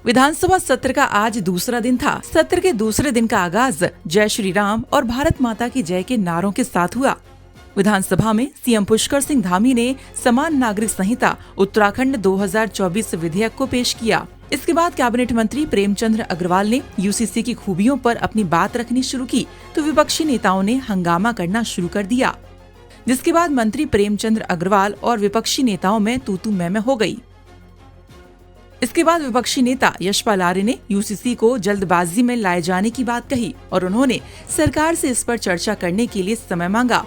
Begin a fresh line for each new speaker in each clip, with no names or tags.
विधानसभा सत्र का आज दूसरा दिन था। सत्र के दूसरे दिन का आगाज जय श्री राम और भारत माता की जय के नारों के साथ हुआ। विधानसभा में सीएम पुष्कर सिंह धामी ने समान नागरिक संहिता उत्तराखंड 2024 विधेयक को पेश किया। इसके बाद कैबिनेट मंत्री प्रेमचंद अग्रवाल ने यूसीसी की खूबियों पर अपनी बात रखनी शुरू की तो विपक्षी नेताओं ने हंगामा करना शुरू कर दिया, जिसके बाद मंत्री प्रेमचंद अग्रवाल और विपक्षी नेताओं में तू-तू मैं हो गई। इसके बाद विपक्षी नेता यशपाल आर्य ने यूसीसी को जल्दबाजी में लाए जाने की बात कही और उन्होंने सरकार से इस पर चर्चा करने के लिए समय मांगा।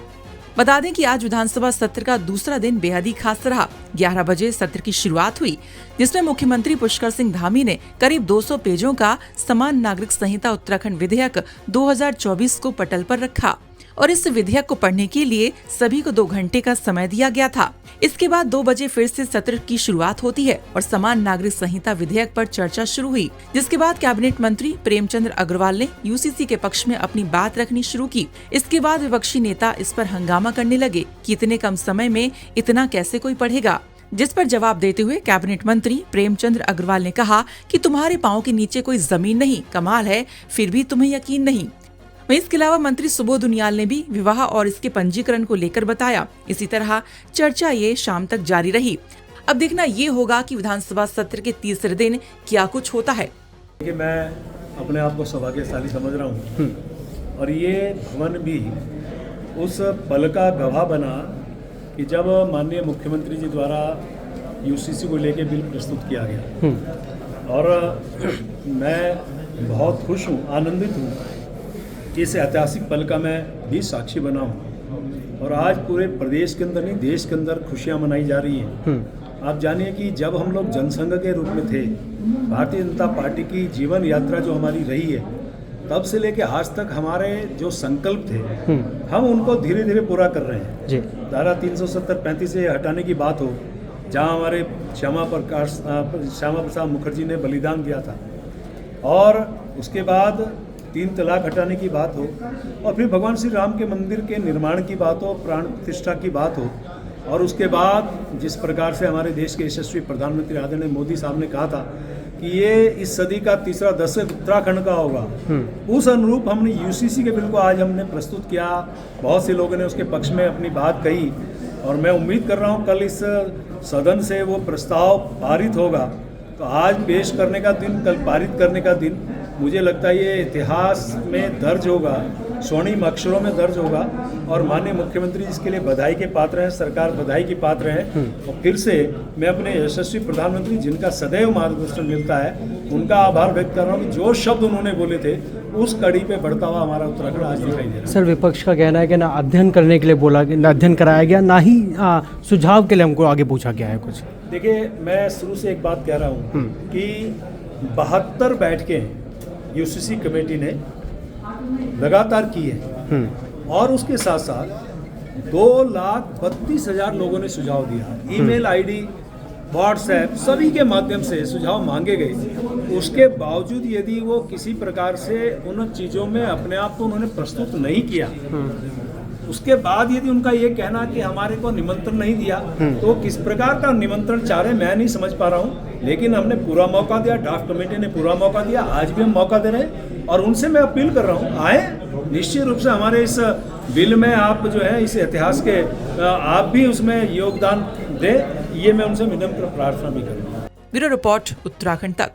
बता दें कि आज विधानसभा सत्र का दूसरा दिन बेहद ही खास रहा। 11 बजे सत्र की शुरुआत हुई, जिसमें मुख्यमंत्री पुष्कर सिंह धामी ने करीब 200 पेजों का समान नागरिक संहिता उत्तराखंड विधेयक 2024 को पटल पर रखा और इस विधेयक को पढ़ने के लिए सभी को 2 घंटे का समय दिया गया था। इसके बाद 2 बजे फिर से सत्र की शुरुआत होती है और समान नागरिक संहिता विधेयक पर चर्चा शुरू हुई, जिसके बाद कैबिनेट मंत्री प्रेमचंद अग्रवाल ने यूसीसी के पक्ष में अपनी बात रखनी शुरू की। इसके बाद विपक्षी नेता इस पर हंगामा करने लगे कि इतने कम समय में इतना कैसे कोई पढ़ेगा, जिस पर जवाब देते हुए कैबिनेट मंत्री प्रेमचंद अग्रवाल ने कहा कि तुम्हारे पाँव के नीचे कोई जमीन नहीं, कमाल है फिर भी तुम्हें यकीन नहीं। इसके अलावा मंत्री सुबोध उनियाल ने भी विवाह और इसके पंजीकरण को लेकर बताया। इसी तरह चर्चा ये शाम तक जारी रही। अब देखना ये होगा कि विधानसभा सत्र के तीसरे दिन क्या कुछ होता है।
कि मैं अपने आप को सौभाग्यशाली समझ रहा हूँ और ये भवन भी उस पल का गवाह बना कि जब माननीय मुख्यमंत्री जी द्वारा यूसीसी को लेकर बिल प्रस्तुत किया गया और मैं बहुत खुश हूँ, आनंदित हूँ कि इस ऐतिहासिक पल का मैं भी साक्षी बना हूँ और आज पूरे प्रदेश के अंदर नहीं देश के अंदर खुशियाँ मनाई जा रही हैं। आप जानिए कि जब हम लोग जनसंघ के रूप में थे, भारतीय जनता पार्टी की जीवन यात्रा जो हमारी रही है, तब से लेके आज तक हमारे जो संकल्प थे हम उनको धीरे धीरे पूरा कर रहे हैं। धारा 370-35 से हटाने की बात हो, जहाँ हमारे श्यामा प्रसाद मुखर्जी ने बलिदान दिया था, और उसके बाद 3 तलाक हटाने की बात हो, और फिर भगवान श्री राम के मंदिर के निर्माण की बात हो, प्राण प्रतिष्ठा की बात हो, और उसके बाद जिस प्रकार से हमारे देश के यशस्वी प्रधानमंत्री आदरणीय मोदी साहब ने कहा था कि ये इस सदी का तीसरा दशक उत्तराखंड का होगा, उस अनुरूप हमने यूसीसी के बिल को आज हमने प्रस्तुत किया। बहुत से लोगों ने उसके पक्ष में अपनी बात कही और मैं उम्मीद कर रहा हूँ कल इस सदन से वो प्रस्ताव पारित होगा। तो आज पेश करने का दिन, कल पारित करने का दिन, मुझे लगता है ये इतिहास में दर्ज होगा, स्वर्णिम अक्षरों में दर्ज होगा और माननीय मुख्यमंत्री इसके लिए बधाई के पात्र हैं, सरकार बधाई की पात्र है। और फिर से मैं अपने यशस्वी प्रधानमंत्री जिनका सदैव मार्गदर्शन मिलता है, उनका आभार व्यक्त कर रहा हूँ कि जो शब्द उन्होंने बोले थे उस कड़ी पे बढ़ता हुआ हमारा उत्तराखंड आज दिखाई दे रहा है।
सर, विपक्ष का कहना है कि ना अध्ययन करने के लिए बोला, ना अध्ययन कराया गया, ना ही सुझाव के लिए हमको आगे पूछा गया है कुछ।
देखिए, मैं शुरू से एक बात कह रहा हूँ कि 72 बैठकें यूसीसी कमेटी ने लगातार की है और उसके साथ साथ 2,32,000 लोगों ने सुझाव दिया। ईमेल आईडी, व्हाट्सएप, सभी के माध्यम से सुझाव मांगे गए। उसके बावजूद यदि वो किसी प्रकार से उन चीज़ों में अपने आप को उन्होंने प्रस्तुत नहीं किया, उसके बाद यदि उनका ये कहना कि हमारे को निमंत्रण नहीं दिया, तो किस प्रकार का निमंत्रण चाह रहे मैं नहीं समझ पा रहा हूँ। लेकिन हमने पूरा मौका दिया, ड्राफ्ट कमेटी ने पूरा मौका दिया, आज भी हम मौका दे रहे हैं और उनसे मैं अपील कर रहा हूँ, आए निश्चित रूप से हमारे इस बिल में आप जो है इस इतिहास के आप भी उसमें योगदान दें, ये मैं उनसे विनम्र प्रार्थना भी करूँगा।
ब्यूरो रिपोर्ट उत्तराखंड तक।